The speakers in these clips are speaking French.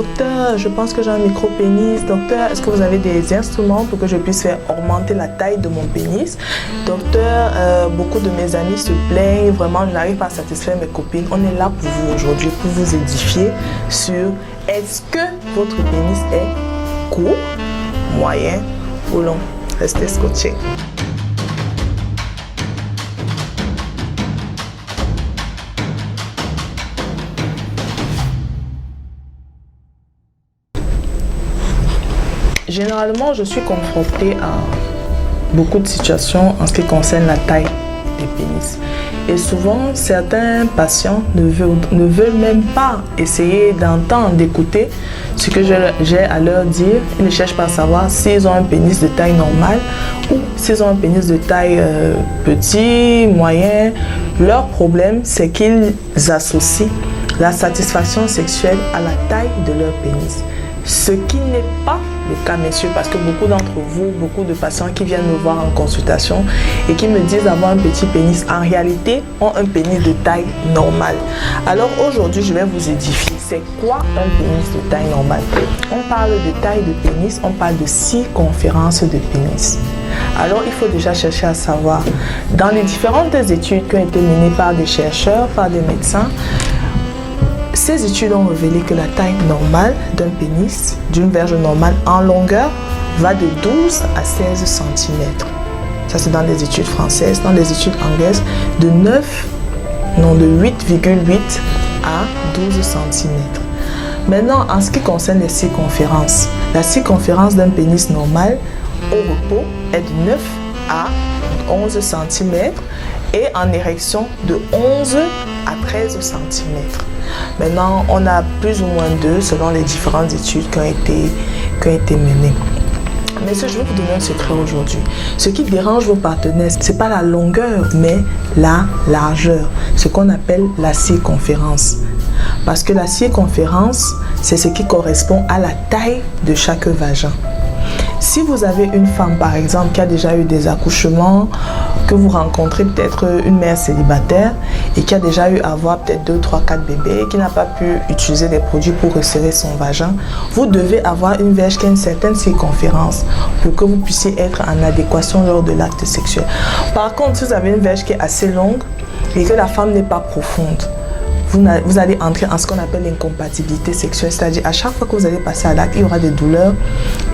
docteur, je pense que j'ai un micro-pénis. Docteur, est-ce que vous avez des instruments pour que je puisse faire augmenter la taille de mon pénis? Docteur, beaucoup de mes amis se plaignent, vraiment, je n'arrive pas à satisfaire mes copines. On est là pour vous aujourd'hui, pour vous édifier sur est-ce que votre pénis est court, moyen ou long? Restez scotchés. Généralement, je suis confrontée à beaucoup de situations en ce qui concerne la taille des pénis. Et souvent, certains patients ne veulent même pas essayer d'entendre, d'écouter ce que j'ai à leur dire. Ils ne cherchent pas à savoir s'ils ont un pénis de taille normale ou s'ils ont un pénis de taille petit, moyen. Leur problème, c'est qu'ils associent la satisfaction sexuelle à la taille de leur pénis. Ce qui n'est pas le cas, messieurs, parce que beaucoup d'entre vous, beaucoup de patients qui viennent me voir en consultation et qui me disent avoir un petit pénis, en réalité, ont un pénis de taille normale. Alors aujourd'hui, je vais vous édifier. C'est quoi un pénis de taille normale? On parle de taille de pénis, on parle de circonférence de pénis. Alors, il faut déjà chercher à savoir, dans les différentes études qui ont été menées par des chercheurs, par des médecins, ces études ont révélé que la taille normale d'un pénis, d'une verge normale en longueur, va de 12 à 16 cm. Ça, c'est dans les études françaises. Dans les études anglaises, de 8,8 à 12 cm. Maintenant, en ce qui concerne les circonférences, la circonférence d'un pénis normal au repos est de 9 à 11 cm et en érection de 11 à 13 cm. Maintenant, on a plus ou moins 2 selon les différentes études qui ont été menées. Mais je vais vous donner un secret aujourd'hui. Ce qui dérange vos partenaires, ce n'est pas la longueur, mais la largeur. Ce qu'on appelle la circonférence. Parce que la circonférence, c'est ce qui correspond à la taille de chaque vagin. Si vous avez une femme, par exemple, qui a déjà eu des accouchements, que vous rencontrez peut-être une mère célibataire et qui a déjà eu à avoir peut-être 2, 3, 4 bébés et qui n'a pas pu utiliser des produits pour resserrer son vagin, vous devez avoir une verge qui a une certaine circonférence pour que vous puissiez être en adéquation lors de l'acte sexuel. Par contre, si vous avez une verge qui est assez longue et que la femme n'est pas profonde, vous allez entrer en ce qu'on appelle l'incompatibilité sexuelle, c'est-à-dire à chaque fois que vous allez passer à l'acte, il y aura des douleurs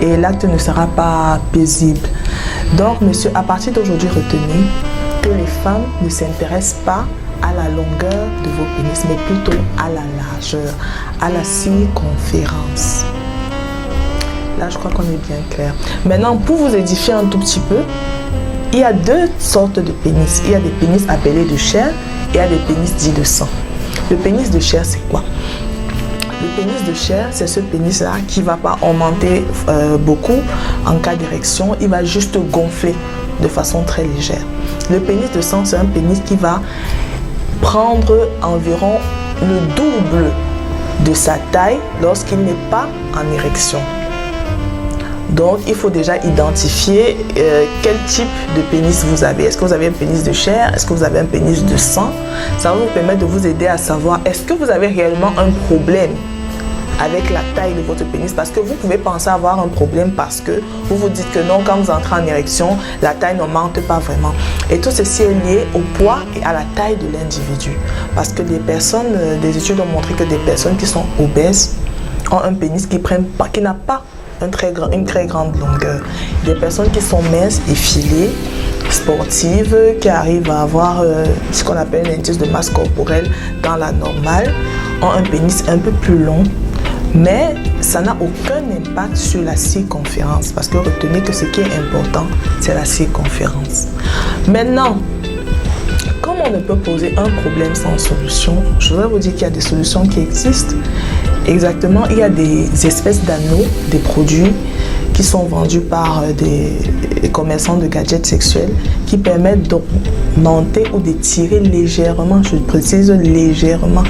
et l'acte ne sera pas paisible. Donc, monsieur, à partir d'aujourd'hui, retenez que les femmes ne s'intéressent pas à la longueur de vos pénis, mais plutôt à la largeur, à la circonférence. Là, je crois qu'on est bien clair. Maintenant, pour vous édifier un tout petit peu, il y a 2 sortes de pénis. Il y a des pénis appelés de chair et il y a des pénis dits de sang. Le pénis de chair, c'est quoi? Le pénis de chair, c'est ce pénis-là qui ne va pas augmenter beaucoup en cas d'érection. Il va juste gonfler de façon très légère. Le pénis de sang, c'est un pénis qui va prendre environ le double de sa taille lorsqu'il n'est pas en érection. Donc, il faut déjà identifier quel type de pénis vous avez. Est-ce que vous avez un pénis de chair? Est-ce que vous avez un pénis de sang? Ça va vous permettre de vous aider à savoir est-ce que vous avez réellement un problème avec la taille de votre pénis, parce que vous pouvez penser avoir un problème parce que vous vous dites que non, quand vous entrez en érection, la taille n'augmente pas vraiment. Et tout ceci est lié au poids et à la taille de l'individu. Parce que des études ont montré que des personnes qui sont obèses ont un pénis qui n'a pas une très grande longueur. Des personnes qui sont minces, effilées, sportives, qui arrivent à avoir ce qu'on appelle un indice de masse corporelle dans la normale, ont un pénis un peu plus long, mais ça n'a aucun impact sur la circonférence, parce que retenez que ce qui est important, c'est la circonférence. Maintenant, comme on ne peut poser un problème sans solution, je voudrais vous dire qu'il y a des solutions qui existent. Exactement, il y a des espèces d'anneaux, des produits qui sont vendus par des commerçants de gadgets sexuels qui permettent d'augmenter ou d'étirer légèrement, je précise légèrement.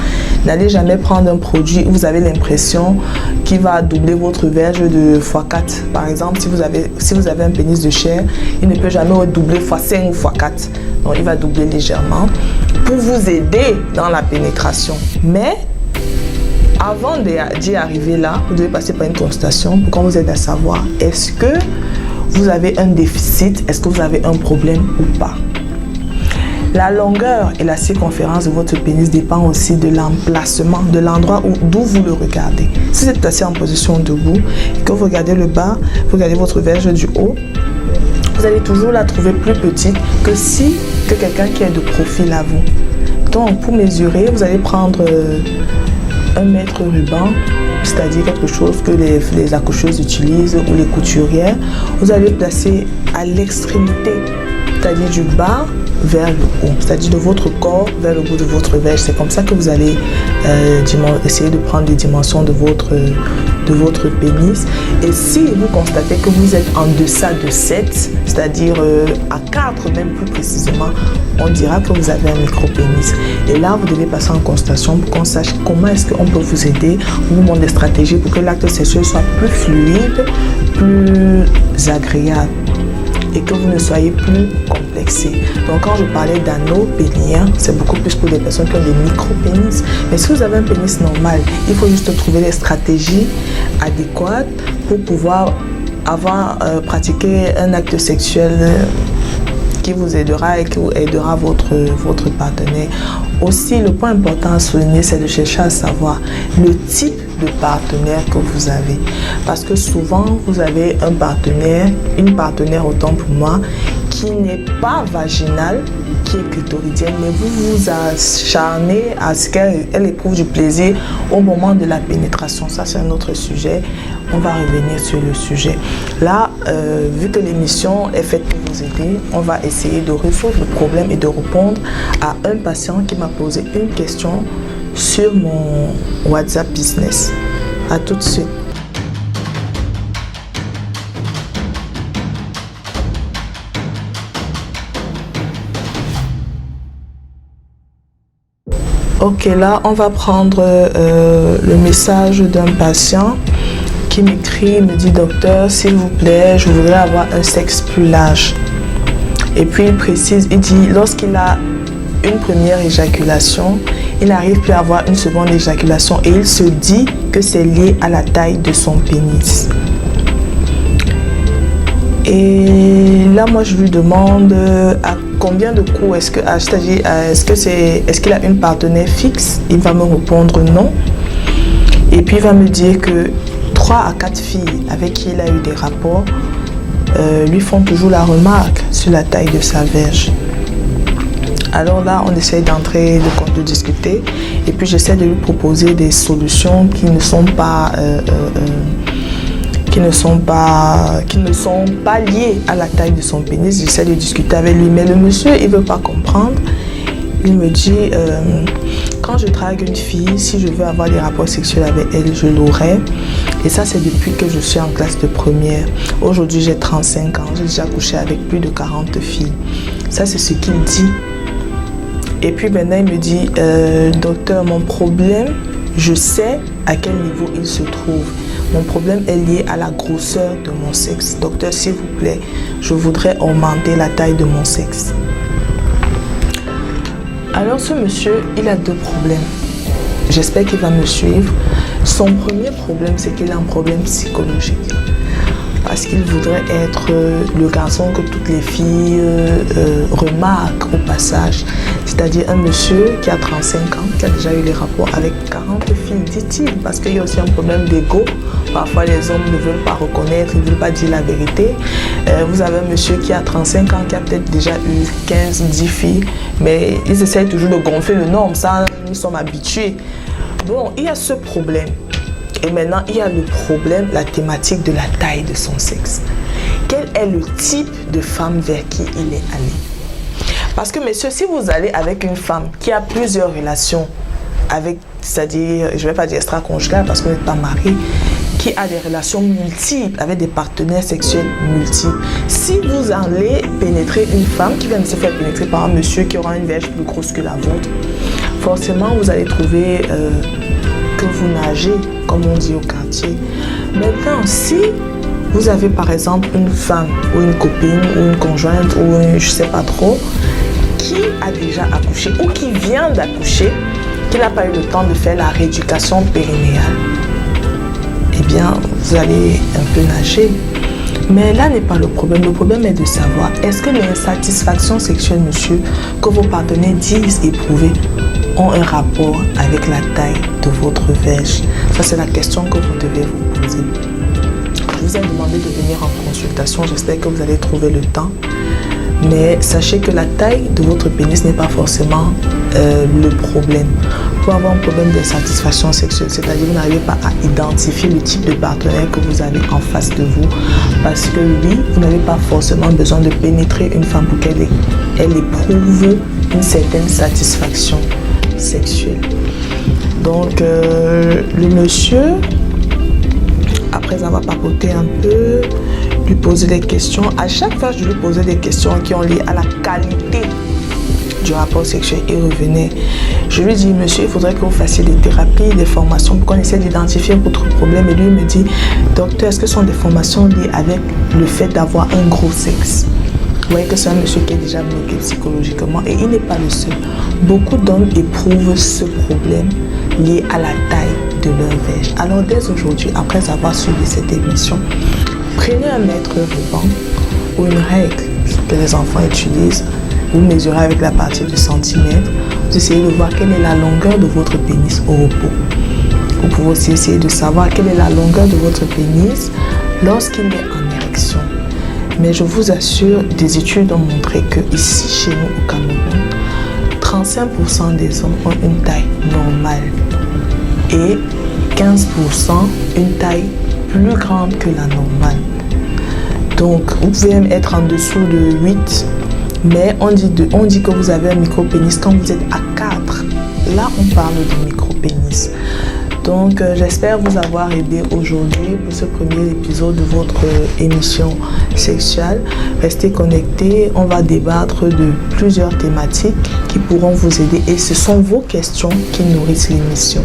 N'allez jamais prendre un produit où vous avez l'impression qu'il va doubler votre verge de x4. Par exemple, si vous avez un pénis de chair, il ne peut jamais doubler x5 ou x4. Donc, il va doubler légèrement pour vous aider dans la pénétration. Mais Avant d'y arriver là, vous devez passer par une consultation pour qu'on vous aide à savoir est-ce que vous avez un déficit, est-ce que vous avez un problème ou pas. La longueur et la circonférence de votre pénis dépend aussi de l'emplacement, de l'endroit d'où vous le regardez. Si vous êtes assis en position debout et que vous regardez le bas, vous regardez votre verge du haut, vous allez toujours la trouver plus petite que quelqu'un qui est de profil à vous. Donc, pour mesurer, vous allez prendre 1 mètre ruban, c'est-à-dire quelque chose que les accoucheuses utilisent ou les couturières. Vous allez placer à l'extrémité, c'est-à-dire du bas vers le haut, c'est-à-dire de votre corps vers le bout de votre verge. C'est comme ça que vous allez essayer de prendre les dimensions de votre pénis. Et si vous constatez que vous êtes en deçà de 7, c'est-à-dire à 4 même plus précisément, on dira que vous avez un micro-pénis. Et là, vous devez passer en consultation pour qu'on sache comment est-ce qu'on peut vous aider, vous montre des stratégies pour que l'acte sexuel soit plus fluide, plus agréable et que vous ne soyez plus complexé. Donc quand je parlais d'anneau pénien, c'est beaucoup plus pour des personnes qui ont des micro-pénis. Mais si vous avez un pénis normal, il faut juste trouver des stratégies adéquates pour pouvoir pratiquer un acte sexuel qui vous aidera et qui aidera votre partenaire. Aussi, le point important à souligner, c'est de chercher à savoir le type de partenaire que vous avez. Parce que souvent, vous avez une partenaire autant pour moi, qui n'est pas vaginale, qui est clitoridienne, mais vous vous acharnez à ce qu'elle éprouve du plaisir au moment de la pénétration. Ça, c'est un autre sujet. On va revenir sur le sujet. Là, vu que l'émission est faite pour vous aider, on va essayer de résoudre le problème et de répondre à un patient qui m'a posé une question sur mon WhatsApp Business. À tout de suite. Ok, là, on va prendre le message d'un patient qui m'écrit, me dit: docteur, s'il vous plaît, je voudrais avoir un sexe plus large. Et puis il précise, il dit, lorsqu'il a une première éjaculation, il n'arrive plus à avoir une seconde éjaculation et il se dit que c'est lié à la taille de son pénis. Et là, moi, je lui demande à combien de coups est-ce que, c'est-à-dire, est-ce qu'il a une partenaire fixe? Il va me répondre non. Et puis il va me dire que 3 à 4 filles avec qui il a eu des rapports lui font toujours la remarque sur la taille de sa verge. Alors là, on essaye d'entrer, de discuter, et puis j'essaie de lui proposer des solutions qui ne sont pas liées à la taille de son pénis. J'essaie de discuter avec lui, mais le monsieur, il veut pas comprendre. Il me dit, quand je drague une fille, si je veux avoir des rapports sexuels avec elle, je l'aurai. Et ça, c'est depuis que je suis en classe de première. Aujourd'hui, j'ai 35 ans. J'ai déjà couché avec plus de 40 filles. Ça, c'est ce qu'il dit. Et puis maintenant, il me dit, docteur, mon problème, je sais à quel niveau il se trouve. Mon problème est lié à la grosseur de mon sexe. Docteur, s'il vous plaît, je voudrais augmenter la taille de mon sexe. Alors ce monsieur, il a 2 problèmes. J'espère qu'il va me suivre. Son premier problème, c'est qu'il a un problème psychologique. Parce qu'il voudrait être le garçon que toutes les filles remarquent au passage. C'est-à-dire un monsieur qui a 35 ans, qui a déjà eu des rapports avec 40 filles, dit-il. Parce qu'il y a aussi un problème d'ego. Parfois, les hommes ne veulent pas reconnaître, ils ne veulent pas dire la vérité. Vous avez un monsieur qui a 35 ans, qui a peut-être déjà eu 15, 10 filles, mais ils essayent toujours de gonfler le nombre. Ça, nous sommes habitués. Bon, il y a ce problème. Et maintenant, il y a le problème, la thématique de la taille de son sexe. Quel est le type de femme vers qui il est allé? Parce que, messieurs, si vous allez avec une femme qui a plusieurs relations avec, c'est-à-dire, je ne vais pas dire extra-conjugales parce que vous n'êtes pas marié, qui a des relations multiples avec des partenaires sexuels multiples. Si vous allez pénétrer une femme qui vient de se faire pénétrer par un monsieur qui aura une verge plus grosse que la vôtre, forcément, vous allez trouver que vous nagez, comme on dit au quartier. Maintenant, si vous avez par exemple une femme ou une copine ou une conjointe ou je ne sais pas trop, qui a déjà accouché ou qui vient d'accoucher, qui n'a pas eu le temps de faire la rééducation périnéale, eh bien, vous allez un peu nager. Mais là n'est pas le problème. Le problème est de savoir, est-ce que les insatisfactions sexuelles, monsieur, que vos partenaires disent éprouver, ont un rapport avec la taille de votre verge? Ça, c'est la question que vous devez vous poser. Je vous ai demandé de venir en consultation. J'espère que vous allez trouver le temps. Mais sachez que la taille de votre pénis n'est pas forcément le problème. Pour avoir un problème d'insatisfaction sexuelle, c'est-à-dire que vous n'arrivez pas à identifier le type de partenaire que vous avez en face de vous, parce que oui, vous n'avez pas forcément besoin de pénétrer une femme pour qu'elle éprouve une certaine satisfaction sexuelle. Donc le monsieur, après avoir papoté un peu, lui poser des questions. À chaque fois, je lui posais des questions qui ont lié à la qualité du rapport sexuel. Il revenait. Je lui dis, monsieur, il faudrait que vous fassiez des thérapies, des formations pour qu'on essaie d'identifier votre problème. Et lui me dit, docteur, est-ce que ce sont des formations liées avec le fait d'avoir un gros sexe? Vous voyez que c'est un monsieur qui est déjà bloqué psychologiquement et il n'est pas le seul. Beaucoup d'hommes éprouvent ce problème lié à la taille de leur verge. Alors dès aujourd'hui, après avoir suivi cette émission, prenez un mètre ruban ou une règle que les enfants utilisent. Vous mesurez avec la partie du centimètre. Vous essayez de voir quelle est la longueur de votre pénis au repos. Vous pouvez aussi essayer de savoir quelle est la longueur de votre pénis lorsqu'il est en érection. Mais je vous assure, des études ont montré que ici, chez nous au Cameroun, 35% des hommes ont une taille normale et 15% une taille plus grande que la normale. Donc, vous pouvez même être en dessous de 8, mais on dit que vous avez un micro-pénis quand vous êtes à 4. Là, on parle de micro-pénis. Donc, j'espère vous avoir aidé aujourd'hui pour ce premier épisode de votre émission sexuelle. Restez connectés, on va débattre de plusieurs thématiques qui pourront vous aider et ce sont vos questions qui nourrissent l'émission.